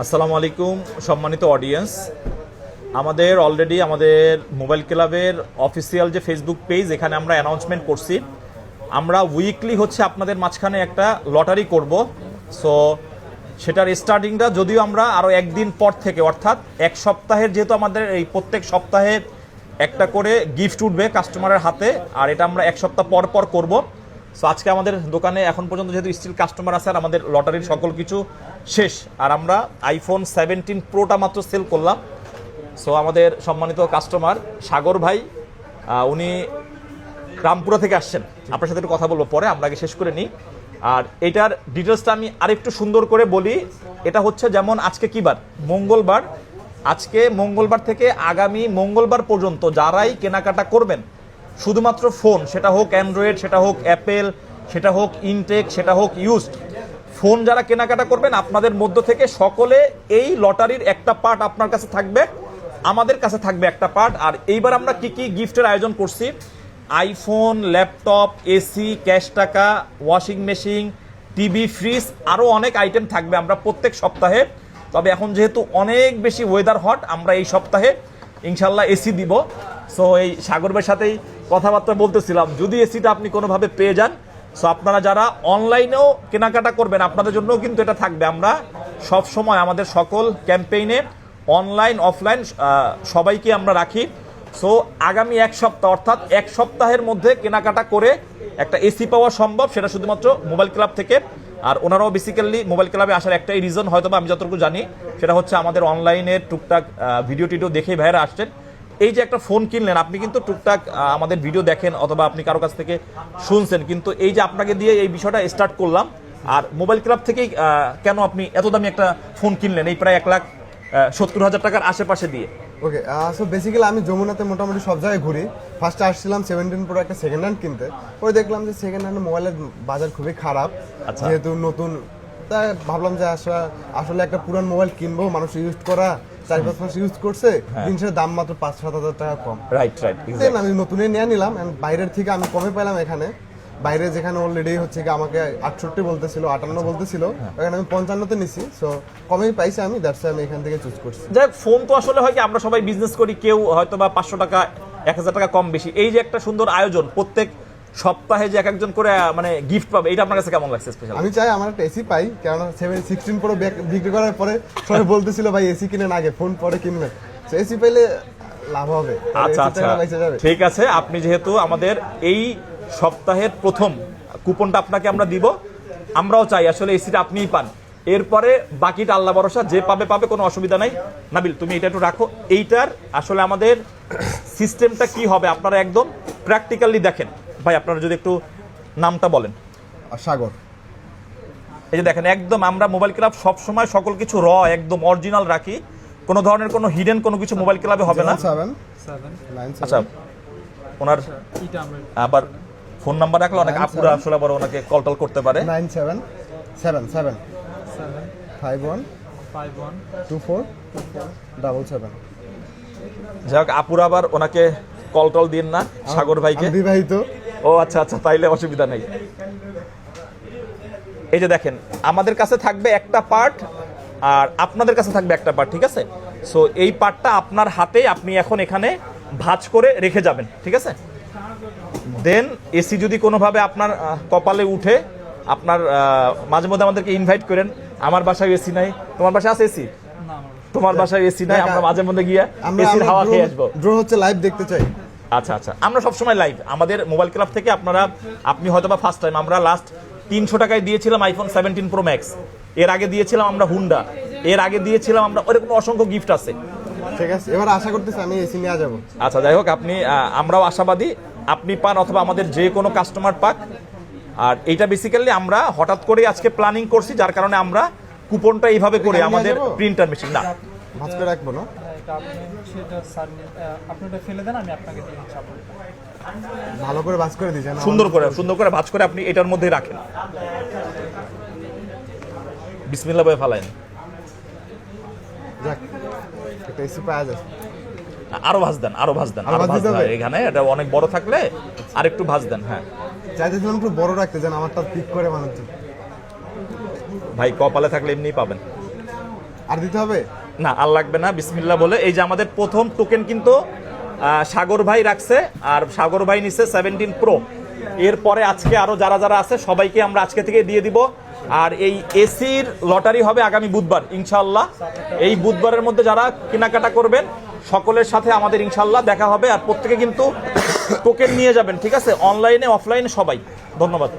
আসসালামু আলাইকুম সম্মানিত অডিয়েন্স, আমাদের অলরেডি আমাদের মোবাইল ক্লাবের অফিসিয়াল যে ফেসবুক পেজ, এখানে আমরা অ্যানাউন্সমেন্ট করছি। আমরা উইকলি হচ্ছে আপনাদের মাঝখানে একটা লটারি করব। সো সেটার স্টার্টিংটা যদিও আমরা আরও একদিন পর থেকে, অর্থাৎ এক সপ্তাহের, যেহেতু আমাদের এই প্রত্যেক সপ্তাহে একটা করে গিফট উঠবে কাস্টমারের হাতে, আর এটা আমরা এক সপ্তাহ পর পর করব। সো আজকে আমাদের দোকানে এখন পর্যন্ত যেহেতু স্টিল কাস্টমার আছে, আর আমাদের লটারির সকল কিছু শেষ, আর আমরা আইফোন 17 প্রোটা মাত্র সেল করলাম। সো আমাদের সম্মানিত কাস্টমার সাগর ভাই, উনি রামপুরা থেকে আসছেন, আপনার সাথে একটু কথা বলবো পরে, আমরা আগে শেষ করে নিই। আর এটার ডিটেলসটা আমি আরেকটু সুন্দর করে বলি। এটা হচ্ছে যেমন আজকে কী বার? মঙ্গলবার। আজকে মঙ্গলবার থেকে আগামী মঙ্গলবার পর্যন্ত যারাই কেনাকাটা করবেন, শুধুমাত্র ফোন, সেটা হোক অ্যান্ড্রয়েড, সেটা হোক অ্যাপেল, সেটা হোক ইনটেক, সেটা হোক ইউজড ফোন, যারা কেনাকাটা করবেন আপনাদের মধ্য থেকে সকলে এই লটারির একটা পার্ট আপনার কাছে থাকবে, আমাদের কাছে থাকবে একটা পার্ট। আর এইবার আমরা কি কি গিফটের আয়োজন করছি, আইফোন, ল্যাপটপ, এসি, ক্যাশ টাকা, ওয়াশিং মেশিন, টিভি, ফ্রিজ, আরও অনেক আইটেম থাকবে আমরা প্রত্যেক সপ্তাহে। তবে এখন যেহেতু অনেক বেশি ওয়েদার হট, আমরা এই সপ্তাহে ইনশাল্লাহ এসি দিব। সো এই সাগর ভাইয়ের সাথেই কথাবার্তা বলতেছিলাম, যদি এসিটা আপনি কোনোভাবে পেয়ে যান, সো আপনারা যারা অনলাইনেও কেনাকাটা করবেন আপনাদের জন্যও কিন্তু এটা থাকবে। আমরা সব সময় আমাদের সকল ক্যাম্পেইনে অনলাইন অফলাইন সবাইকে আমরা রাখি। সো আগামী এক সপ্তাহ, অর্থাৎ এক সপ্তাহের মধ্যে কেনাকাটা করে একটা এসি পাওয়া সম্ভব, সেটা শুধুমাত্র মোবাইল ক্লাব থেকে। আর ওনারাও বেসিক্যালি মোবাইল ক্লাবে আসার একটাই রিজন, হয়তো বা আমি যতটুকু জানি, সেটা হচ্ছে আমাদের অনলাইনে টুকটাক ভিডিও টিডিও দেখেই ভাইয়েরা আসছেন। এই যে একটা ফোন কিনলেন, আপনি কিন্তু টুকটাক আমাদের ভিডিও দেখেন অথবা আপনি কারো কাছ থেকে শুনছেন, কিন্তু এই যে আপনাকে দিয়ে এই বিষয়টা স্টার্ট করলাম। আর মোবাইল ক্লাব থেকেই কেন আপনি এত দামি একটা ফোন কিনলেন, এই প্রায় 1,70,000 টাকার আশেপাশে দিয়ে? ওকে, সো বেসিক্যালি আমি যমুনাতে মোটামুটি সব জায়গায় ঘুরি। ফার্স্টে আসছিলাম 17 প্রো একটা সেকেন্ড হ্যান্ড কিনতে, পরে দেখলাম যে সেকেন্ড হ্যান্ড মোবাইলের বাজার খুবই খারাপ, যেহেতু নতুন। তাই ভাবলাম যে আসলে একটা পুরান মোবাইল কিনবো, মানুষ ইউজ করা 4-5 মাস ইউজ করছে, জিনিসের দাম মাত্র 5-7 হাজার টাকা কম। রাইট। আমি নতুনই নিয়ে নিলাম, বাইরের থেকে আমি কমে পেলাম এখানে। বাইরে যেখানে অলরেডি হচ্ছে কি আমাকে 68 বলতেছিল, 58 বলতেছিল, এখানে আমি 55-তে নিছি। সো কমেই পাইছি আমি, দ্যাটস আমি এখান থেকে চুজ করছি। যাই হোক, ফোন তো আসলে হয় কি, আমরা সবাই বিজনেস করি, কেউ হয়তো বা 500 টাকা 1,000 টাকা কম বেশি। এই যে একটা সুন্দর আয়োজন, প্রত্যেক সপ্তাহে যে এক একজন করে মানে গিফট পাবে, এটা আপনার কাছে কেমন লাগছে? স্পেশাল আমি চাই আমার একটা এসি পাই, কারণ 16 প্রো বিক্রি করার পরে সবাই বলতেছিল ভাই এসি কিনেন আগে, ফোন পরে কিনবেন। সো এসি পেলে লাভ হবে। আচ্ছা, ঠিক আছে। আপনি যেহেতু আমাদের এই সপ্তাহের প্রথম কুপনটা আপনাকে আমরা দিব, আমরাও চাই আসলে এসিটা আপনিই পান। এরপরে বাকিটা আল্লাহ ভরসা, যে পাবে পাবে, কোনো অসুবিধা নাই। নাবিল, তুমি এটা একটু রাখো। এইটার আসলে আমাদের সিস্টেমটা কি হবে আপনারা একদম প্র্যাকটিক্যালি দেখেন। ভাই, আপনারা যদি একটু নামটা বলেন। সাগর। এই যে দেখেন, একদম আমরা মোবাইল ক্লাব সব সময় সকল কিছু একদম অরিজিনাল রাখি, কোনো ধরনের কোনো হিডেন কোনো কিছু মোবাইল ক্লাবে হবে না। আচ্ছা, ওনার আবার ফোন নাম্বার রাখলে অনেক আপুরা আসলে আবার ওনাকে কল টল করতে পারে। 9777512477। যাই হোক, আপুরা আবার ওনাকে কল টল দিন না সাগর ভাইকে। বিবাহিত। ও আচ্ছা, তাইলে অসুবিধা নেই। এই যে দেখেন, আমাদের কাছে থাকবে একটা পার্ট আর আপনাদের কাছে থাকবে একটা পার্ট, ঠিক আছে? সো এই পার্টটা আপনার হাতে, আপনি এখন এখানে ভাঁজ করে রেখে যাবেন, ঠিক আছে? দেন এসি যদি কোনোভাবে আপনার কপালে উঠে, আপনার মাঝে মধ্যে আমাদেরকে ইনভাইট করেন। আমার বাসায় এসি নাই, তোমার বাসায় আছে এসি? তোমার বাসায় এসি নাই, আমরা মাঝে মধ্যে গিয়ে এসির হাওয়া খেয়ে আসবো। ড্র হচ্ছে, লাইভ দেখতে চাই। আচ্ছা, আমরা সবসময় লাইভ আমাদের মোবাইল ক্লাব থেকে। আপনি হয়তো বা ফার্স্ট টাইম, আমরা লাস্ট 300 টাকায় দিয়েছিলাম আইফোন 17 প্রো ম্যাক্স, এর আগে দিয়েছিলাম আমরা হুন্ডা, এর আগে দিয়েছিলাম আমরা, ওরকম অসংখ্য গিফট আছে। ঠিক আছে, এবার আশা করতেছি আমি এসি নিয়ে যাবো। আচ্ছা, যাই হোক, আমরাও আশাবাদী আপনি পান অথবা আমাদের যে কোনো কাস্টমার পাক। আর এইটা বেসিক্যালি আমরা হঠাৎ করে আজকে প্ল্যানিং করছি, যার কারণে আমরা কুপনটা এইভাবে করে আমাদের প্রিন্টার মেশিন না ভাঁজ করে রাখবো না, ভালো করে ভাঁজ করে দিয়েছেন, সুন্দর করে ভাঁজ করে আপনি এটার মধ্যে রাখেন। বিসমিল্লাহ বলে ফালাইন। যাক, একটা এসি পাওয়া যায়। আরো ভাঁজ দেন। এখানে এটা অনেক বড় থাকলে আর একটু ভাঁজ দেন। হ্যাঁ, চাইতেছিলাম একটু বড় রাখতে, যেন আমারটা পিক করে মানুষজন। ভাই, কপালে থাকলে এমনিই পাবেন। আর দিতে হবে? না, আর লাগবে না। বিসমিল্লাহ বলে এই যে আমাদের প্রথম টোকেন কিন্তু সাগর ভাই রাখছে, আর সাগর ভাই নিচ্ছে 17 প্রো। এরপরে আজকে আরো যারা যারা আছে সবাইকে আমরা আজকে থেকে দিয়ে দিব। আর এই এসির লটারি হবে আগামী বুধবার ইনশাআল্লাহ। এই বুধবারের মধ্যে যারা কেনাকাটা করবেন সকলের সাথে আমাদের ইনশাআল্লাহ দেখা হবে। আর প্রত্যেকে কিন্তু টোকেন নিয়ে যাবেন, ঠিক আছে? অনলাইনে অফলাইনে সবাই। ধন্যবাদ।